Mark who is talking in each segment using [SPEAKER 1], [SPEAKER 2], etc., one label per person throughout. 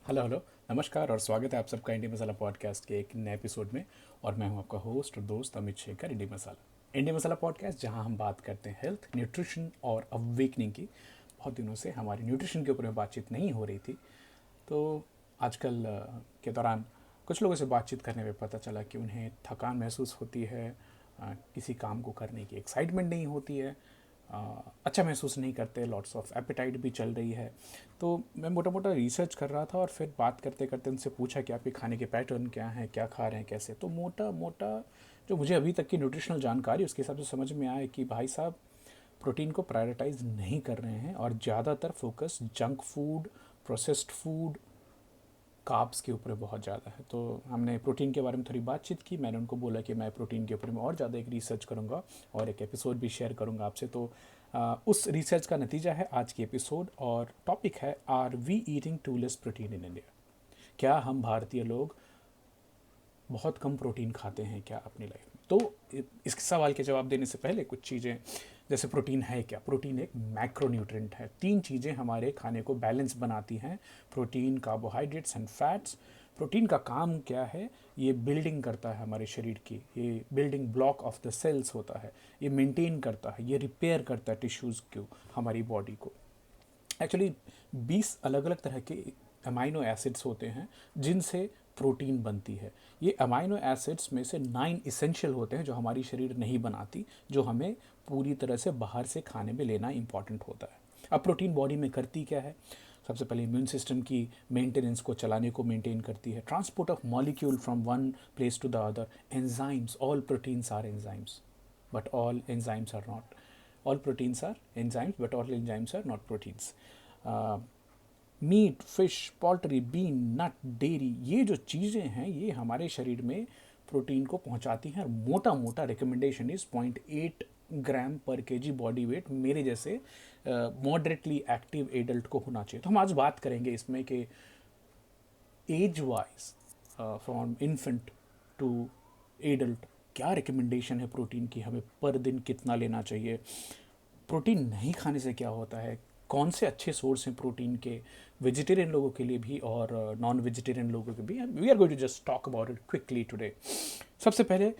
[SPEAKER 1] Hello hello. नमस्कार और स्वागत है आप सबका इंडी मसाला पॉडकास्ट के एक नए एपिसोड में। और मैं हूं आपका होस्ट और दोस्त अमित शेखर। इंडी मसाला पॉडकास्ट जहां हम बात करते हैं हेल्थ, न्यूट्रिशन और अवेकनिंग की। बहुत दिनों से हमारी न्यूट्रिशन के ऊपर में बातचीत नहीं हो रही थी, तो आजकल के दौरान कुछ लोगों से बातचीत करने में पता चला कि उन्हें थकान महसूस होती है, किसी काम को करने की एक्साइटमेंट नहीं होती है, अच्छा महसूस नहीं करते, लॉट्स ऑफ एपेटाइट भी चल रही है। तो मैं मोटा मोटा रिसर्च कर रहा था और फिर बात करते करते उनसे पूछा कि आपके खाने के पैटर्न क्या हैं, क्या खा रहे हैं, कैसे। तो मोटा मोटा जो मुझे अभी तक की न्यूट्रिशनल जानकारी उसके हिसाब से समझ में आया कि भाई साहब प्रोटीन को प्रायोरिटाइज नहीं कर रहे हैं और ज़्यादातर focus junk food, processed food, carbs के ऊपर बहुत ज़्यादा है। तो हमने प्रोटीन के बारे में थोड़ी बातचीत की। मैंने उनको बोला कि मैं प्रोटीन के ऊपर में और ज़्यादा एक रिसर्च करूँगा और एक एपिसोड भी शेयर करूँगा आपसे। तो उस रिसर्च का नतीजा है आज की एपिसोड और टॉपिक है are we eating too less protein in India. क्या हम भारतीय लोग बहुत कम प्रोटीन खाते हैं क्या अपनी लाइफ में? तो इस सवाल के जवाब देने से पहले कुछ चीज़ें, जैसे प्रोटीन है क्या। प्रोटीन एक मैक्रोन्यूट्रिएंट है। तीन चीज़ें हमारे खाने को बैलेंस बनाती हैं: protein, carbohydrates and fats. Protein का काम क्या है? ये बिल्डिंग करता है हमारे शरीर की, ये building block of the cells होता है, ये मेंटेन करता है, ये रिपेयर करता है टिश्यूज़ को, हमारी बॉडी को। एक्चुअली 20 अलग अलग तरह के अमाइनो एसिड्स होते हैं जिनसे प्रोटीन बनती है। ये अमाइनो एसिड्स में से 9 इसेंशियल होते हैं जो हमारी शरीर नहीं बनाती, जो हमें पूरी तरह से बाहर से खाने में लेना इंपॉर्टेंट होता है। अब प्रोटीन बॉडी में करती क्या है? सबसे पहले इम्यून सिस्टम की मेंटेनेंस को, चलाने को मेंटेन करती है। Transport of molecule from one place to the other. Enzymes, all proteins are enzymes but all enzymes are not. All proteins are enzymes, but all enzymes are not proteins. Meat, fish, poultry, bean, nut, dairy, ये जो चीज़ें हैं ये हमारे शरीर में protein को पहुंचाती हैं। और मोटा मोटा रिकमेंडेशन इज़ 0.8 ग्राम पर केजी बॉडी वेट मेरे जैसे मॉडरेटली एक्टिव एडल्ट को होना चाहिए। तो हम आज बात करेंगे इसमें कि age wise from infant to adult क्या रिकमेंडेशन है प्रोटीन की, हमें पर दिन कितना लेना चाहिए, प्रोटीन नहीं खाने से क्या होता है, कौन से अच्छे सोर्स हैं प्रोटीन के वेजिटेरियन लोगों के लिए भी और नॉन वेजिटेरियन लोगों के भी। We are going to just talk about it quickly today. सबसे पहले,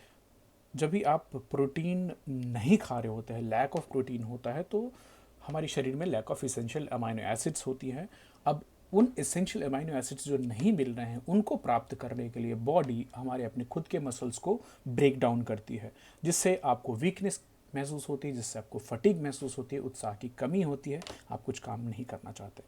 [SPEAKER 1] जब भी आप प्रोटीन नहीं खा रहे होते हैं, लैक ऑफ प्रोटीन होता है, तो हमारे शरीर में lack of essential amino acids होती हैं। अब उन एसेंशियल अमाइनो एसिड्स जो नहीं मिल रहे हैं उनको प्राप्त करने के लिए बॉडी हमारे अपने खुद के मसल्स को ब्रेक डाउन करती है, जिससे आपको वीकनेस महसूस होती है, जिससे आपको फटीग महसूस होती है, उत्साह की कमी होती है, आप कुछ काम नहीं करना चाहते।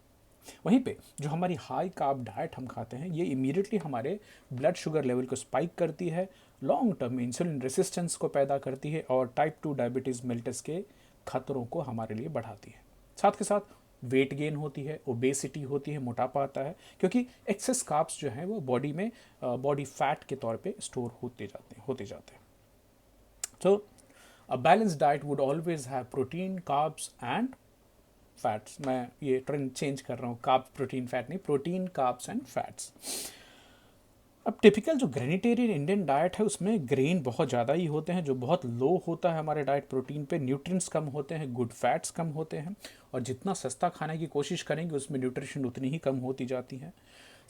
[SPEAKER 1] वहीं पे जो हमारी हाई कार्ब डाइट हम खाते हैं ये इमीडिएटली हमारे ब्लड शुगर लेवल को स्पाइक करती है, लॉन्ग टर्म में इंसुलिन रेसिस्टेंस को पैदा करती है और टाइप 2 डायबिटीज़ मेल्टस के खतरों को हमारे लिए बढ़ाती है। साथ के साथ वेट गेन होती है, ओबेसिटी होती है, मोटापा आता है, क्योंकि एक्सेस कार्ब्स जो हैं वो बॉडी में बॉडी फैट के तौर पे स्टोर होते जाते हैं। So a balanced diet would always have protein, carbs and fats. मैं ये ट्रेंड चेंज कर रहा हूँ, कार्ब्स प्रोटीन फैट नहीं, प्रोटीन, कार्ब्स एंड फैट्स। अब टिपिकल जो ग्रेनिटेरियन इंडियन डाइट है उसमें ग्रेन बहुत ज़्यादा ही होते हैं, जो बहुत लो होता है हमारे डाइट प्रोटीन पे। न्यूट्रिएंट्स कम होते हैं, गुड फैट्स कम होते हैं, और जितना सस्ता खाने की कोशिश करेंगे उसमें न्यूट्रिशन उतनी ही कम होती जाती है।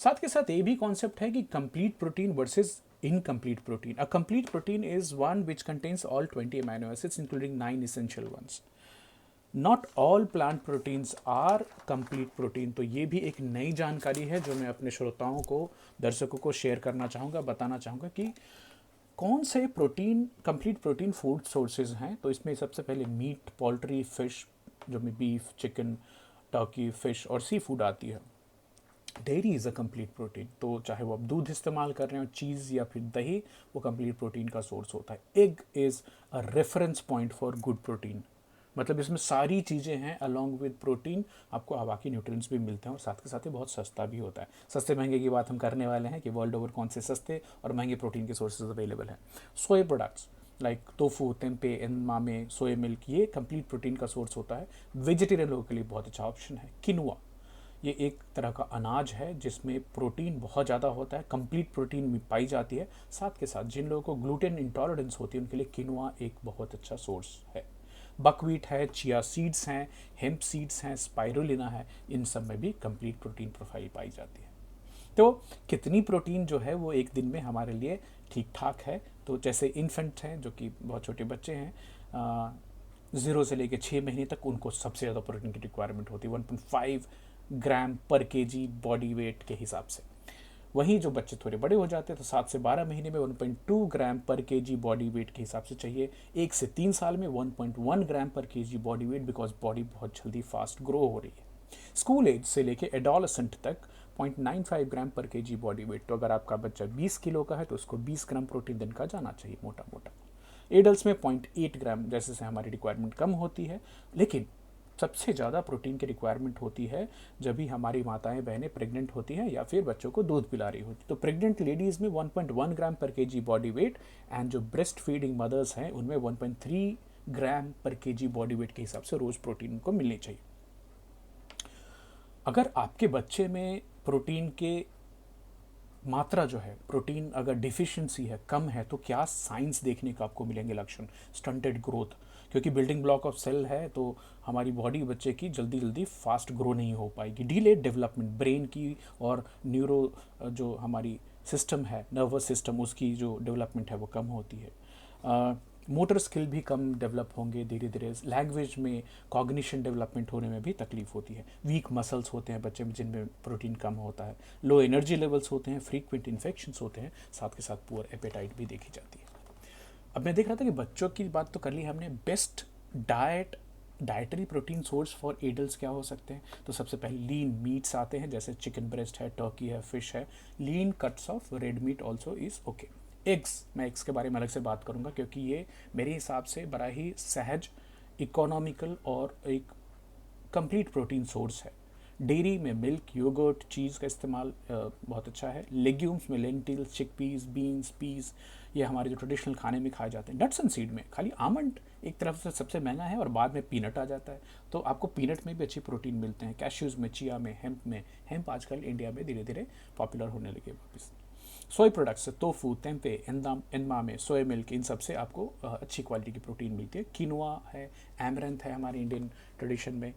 [SPEAKER 1] साथ के साथ ये भी कॉन्सेप्ट है कि complete protein versus incomplete protein. A complete protein is one which contains all 20 amino acids including 9 essential ones. Not all plant proteins are complete protein. तो ये भी एक नई जानकारी है जो मैं अपने श्रोताओं को, दर्शकों को शेयर करना चाहूँगा, बताना चाहूँगा कि कौन से protein, complete protein food sources हैं। तो इसमें सबसे पहले मीट, पोल्ट्री, फिश, जो में बीफ, चिकन, टर्की, फिश और सी फूड आती है। Dairy is a complete protein, तो चाहे वो आप दूध इस्तेमाल कर रहे हो, चीज़ या फिर दही, वो कंप्लीट प्रोटीन का सोर्स होता है। Egg is a reference point for good protein, मतलब इसमें सारी चीज़ें हैं अलॉन्ग विद प्रोटीन, आपको बाकी न्यूट्रिएंट्स भी मिलते हैं और साथ के साथ ही बहुत सस्ता भी होता है। सस्ते महंगे की बात हम करने वाले हैं कि वर्ल्ड ओवर कौन से सस्ते और महंगे प्रोटीन के सोर्सेज अवेलेबल हैं। Soy products like tofu, tempeh, edamame, soya milk, ये कंप्लीट प्रोटीन का सोर्स होता है। वेजिटेरियन लोगों के लिए बहुत अच्छा ऑप्शन है। किनुआ, ये एक तरह का अनाज है जिसमें प्रोटीन बहुत ज़्यादा होता है, कंप्लीट प्रोटीन में पाई जाती है। साथ के साथ जिन लोगों को ग्लूटेन इंटॉलरेंस होती है उनके लिए किनुआ एक बहुत अच्छा सोर्स है। बकवीट है, चिया सीड्स हैं, हेम्प सीड्स हैं, स्पाइरुलिना है, इन सब में भी कंप्लीट प्रोटीन प्रोफाइल पाई जाती है। तो कितनी प्रोटीन जो है वो एक दिन में हमारे लिए ठीक ठाक है? तो जैसे इन्फेंट हैं जो कि बहुत छोटे बच्चे हैं, 0 से लेकर 6 महीने तक, उनको सबसे ज़्यादा प्रोटीन की रिक्वायरमेंट होती है 1.5 ग्राम पर केजी बॉडी वेट के हिसाब से। वहीं जो बच्चे थोड़े बड़े हो जाते हैं तो 7 से 12 महीने में 1.2 ग्राम पर केजी बॉडी वेट के हिसाब से चाहिए। 1 से 3 साल में 1.1 ग्राम पर KG body weight, because body बहुत जल्दी फास्ट ग्रो हो रही है। स्कूल एज से लेके एडोलसेंट तक 0.95 ग्राम पर केजी बॉडी वेट। तो अगर आपका बच्चा 20 किलो का है तो उसको 20 ग्राम प्रोटीन दिन का जाना चाहिए मोटा मोटा। एडल्ट में 0.8 ग्राम जैसे से हमारी रिक्वायरमेंट कम होती है, लेकिन सबसे ज़्यादा प्रोटीन की रिक्वायरमेंट होती है जब भी हमारी माताएं बहनें प्रेग्नेंट होती हैं या फिर बच्चों को दूध पिला रही होती। तो प्रेग्नेंट लेडीज़ में 1.1 ग्राम पर केजी बॉडी वेट, एंड जो ब्रेस्ट फीडिंग मदर्स हैं उनमें 1.3 ग्राम पर केजी बॉडी वेट के हिसाब से रोज़ प्रोटीन को मिलनी चाहिए। अगर आपके बच्चे में प्रोटीन के मात्रा जो है, प्रोटीन अगर डिफिशिएंसी है, कम है, तो क्या साइंस देखने को आपको मिलेंगे लक्षण? स्टंटेड ग्रोथ, क्योंकि बिल्डिंग ब्लॉक ऑफ सेल है तो हमारी बॉडी बच्चे की जल्दी जल्दी फास्ट ग्रो नहीं हो पाएगी। डिलेड डेवलपमेंट ब्रेन की और न्यूरो जो हमारी सिस्टम है, नर्वस सिस्टम, उसकी जो डेवलपमेंट है वो कम होती है। मोटर स्किल भी कम डेवलप होंगे धीरे धीरे। लैंग्वेज में, कॉग्निशन डेवलपमेंट होने में भी तकलीफ होती है। वीक मसल्स होते हैं बच्चे में जिनमें प्रोटीन कम होता है। लो एनर्जी लेवल्स होते हैं, फ्रीक्वेंट इन्फेक्शंस होते हैं, साथ के साथ पुअर एपेटाइट भी देखी जाती है। अब मैं देख रहा था कि बच्चों की बात तो कर ली हमने, best dietary protein source for adults क्या हो सकते हैं? तो सबसे पहले लीन मीट्स आते हैं, जैसे चिकन ब्रेस्ट है, टर्की है, फिश है। Lean cuts of red meat also is okay. Eggs, मैं एग्स के बारे में अलग से बात करूंगा क्योंकि ये मेरे हिसाब से बड़ा ही सहज, इकोनॉमिकल और एक कंप्लीट प्रोटीन सोर्स है। डेयरी में मिल्क, योगर्ट, चीज़ का इस्तेमाल बहुत अच्छा है। लेग्यूम्स में लेंटिल्स, चिकपीस, बीन्स, पीस, ये हमारे जो ट्रेडिशनल खाने में खाए जाते हैं। नट्स एंड सीड में खाली आमंड एक तरफ से सबसे महंगा है और बाद में पीनट आ जाता है, तो आपको पीनट में भी अच्छी प्रोटीन मिलते हैं। कैश्यूज़ में, चिया में, हेम्प में। हेम्प आजकल इंडिया में धीरे धीरे पॉपुलर होने लगे वापस। Soya products, tofu, tempeh, edamame, soya milk, इन सब से आपको अच्छी क्वालिटी की प्रोटीन मिलती है। किनुआ है, एमरंथ है हमारे इंडियन ट्रेडिशन में,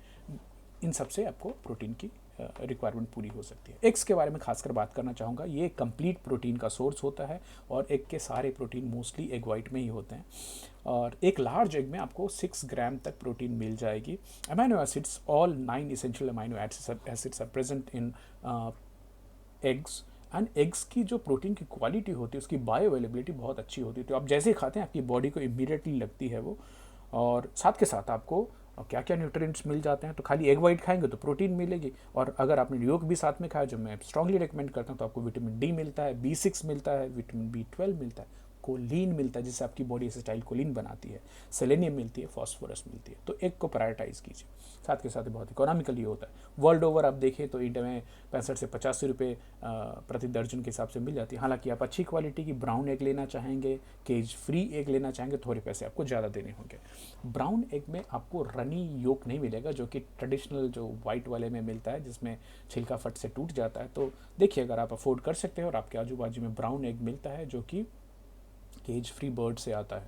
[SPEAKER 1] इन सब से आपको प्रोटीन की रिक्वायरमेंट पूरी हो सकती है। एग्स के बारे में खासकर बात करना चाहूँगा, ये कंप्लीट प्रोटीन का सोर्स होता है और एग के सारे प्रोटीन मोस्टली एग वाइट में ही होते हैं। और एक लार्ज एग में आपको 6 ग्राम तक प्रोटीन मिल जाएगी। Amino acids, all 9 essential amino acids are present in eggs. And eggs की जो प्रोटीन की क्वालिटी होती है, उसकी बायो अवेलेबिलिटी बहुत अच्छी होती है। तो आप जैसे ही खाते हैं आपकी बॉडी को इमीडिएटली लगती है वो। और साथ के साथ आपको क्या क्या न्यूट्रिएंट्स मिल जाते हैं, तो खाली एग वाइट खाएंगे तो प्रोटीन मिलेगी, और अगर आपने योग भी साथ में खाया, जो मैं स्ट्रांगली रिकमेंड करता हूँ, तो आपको विटामिन डी मिलता है, B6 मिलता है, विटामिन B12 मिलता है, कोलिन मिलता है जिससे आपकी बॉडी एसिटाइल कोलिन बनाती है, सेलेनियम मिलती है, फॉस्फोरस मिलती है। तो एग को प्रायोरिटाइज कीजिए। साथ के साथ बहुत इकोनॉमिकली होता है। वर्ल्ड ओवर आप देखें तो इंडिया में 65 से 85 रुपये प्रति दर्जन के हिसाब से मिल जाती है। हालांकि आप अच्छी क्वालिटी की ब्राउन एग लेना चाहेंगे, केज फ्री एग लेना चाहेंगे, थोड़े पैसे आपको ज़्यादा देने होंगे। ब्राउन एग में आपको रनी योक नहीं मिलेगा, जो कि ट्रेडिशनल जो वाइट वाले में मिलता है, जिसमें छिलका फट से टूट जाता है। तो देखिए, अगर आप अफोर्ड कर सकते हैं और आपके आजू बाजू में ब्राउन एग मिलता है जो कि केज फ्री बर्ड से आता है,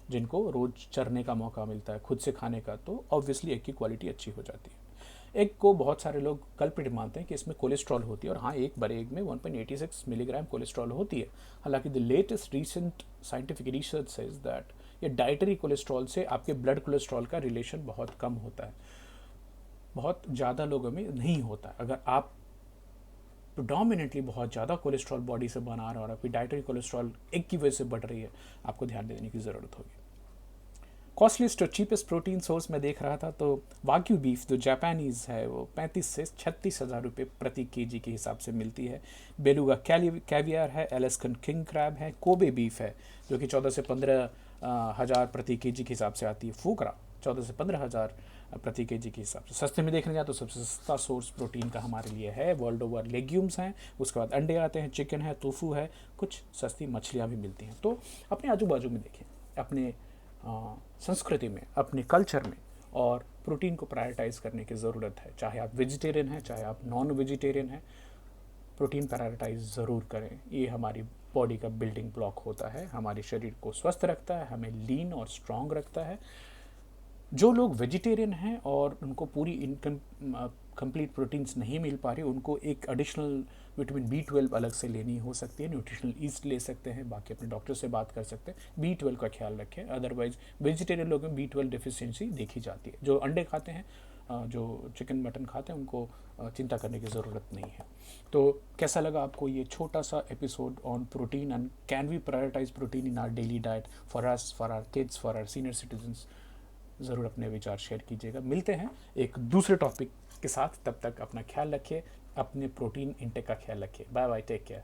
[SPEAKER 1] जिनको रोज चरने का मौका मिलता है, खुद से खाने का, तो ऑब्वियसली एग की क्वालिटी अच्छी हो जाती है। एग को बहुत सारे लोग कल्प्रिट मानते हैं कि इसमें कोलेस्ट्रॉल होती है, और हाँ, एक बड़े एग में 1.86 मिलीग्राम कोलेस्ट्रॉल होती है। हालांकि the latest recent scientific research says that ये डाइटरी कोलेस्ट्रॉल से आपके ब्लड कोलेस्ट्रॉल का रिलेशन बहुत कम होता है, बहुत ज़्यादा लोगों में नहीं होता है। अगर आप प्रोडोमिनेटली बहुत ज़्यादा कोलेस्ट्रॉल बॉडी से बना रहे हो और आपकी डाइटरी कोलेस्ट्रॉल एग की वजह से बढ़ रही है, आपको ध्यान देने की ज़रूरत होगी। कॉस्टलीस्ट और चीपेस्ट प्रोटीन सोर्स में देख रहा था तो वाग्यू बीफ जो जापानीज़ है वो 35 से 36 हज़ार रुपये प्रति केजी के हिसाब से मिलती है। बेलुगा कैवियर है, एलेस्कन किंग क्रैब है, कोबे बीफ है जो कि 14 से 15 हज़ार प्रति केजी के हिसाब से आती है। फूकरा 14 से 15 हज़ार प्रति केजी के हिसाब से। सस्ते में देखने जाए तो सबसे सस्ता सोर्स प्रोटीन का हमारे लिए है वर्ल्ड ओवर लेग्यूम्स हैं, उसके बाद अंडे आते हैं, चिकन है, टोफू है, कुछ सस्ती मछलियाँ भी मिलती हैं। तो अपने आजू बाजू में देखें, अपने संस्कृति में, अपने कल्चर में, और प्रोटीन को प्रायोरिटाइज करने की ज़रूरत है। चाहे आप वेजिटेरियन हैं, चाहे आप नॉन वेजिटेरियन हैं, प्रोटीन प्रायोरिटाइज ज़रूर करें। ये हमारी बॉडी का बिल्डिंग ब्लॉक होता है, हमारे शरीर को स्वस्थ रखता है, हमें लीन और स्ट्रॉन्ग रखता है। जो लोग वेजिटेरियन हैं और उनको पूरी इनकम कंप्लीट प्रोटीन्स नहीं मिल पा रही, उनको एक एडिशनल विटामिन B12 अलग से लेनी हो सकती है, न्यूट्रिशनल ईस्ट ले सकते हैं, बाकी अपने डॉक्टर से बात कर सकते हैं। B12 का ख्याल रखें। अदरवाइज वेजिटेरियन लोगों में B12 डिफिशियंसी देखी जाती है। जो अंडे खाते हैं, जो चिकन मटन खाते हैं, उनको चिंता करने की ज़रूरत नहीं है। तो कैसा लगा आपको ये छोटा सा episode on protein and can we prioritise protein in our daily diet for us, for our kids, for our senior citizens? ज़रूर अपने विचार शेयर कीजिएगा। मिलते हैं एक दूसरे टॉपिक के साथ, तब तक अपना ख्याल रखिए, अपने प्रोटीन इंटेक का ख्याल रखिए। Bye bye, take care.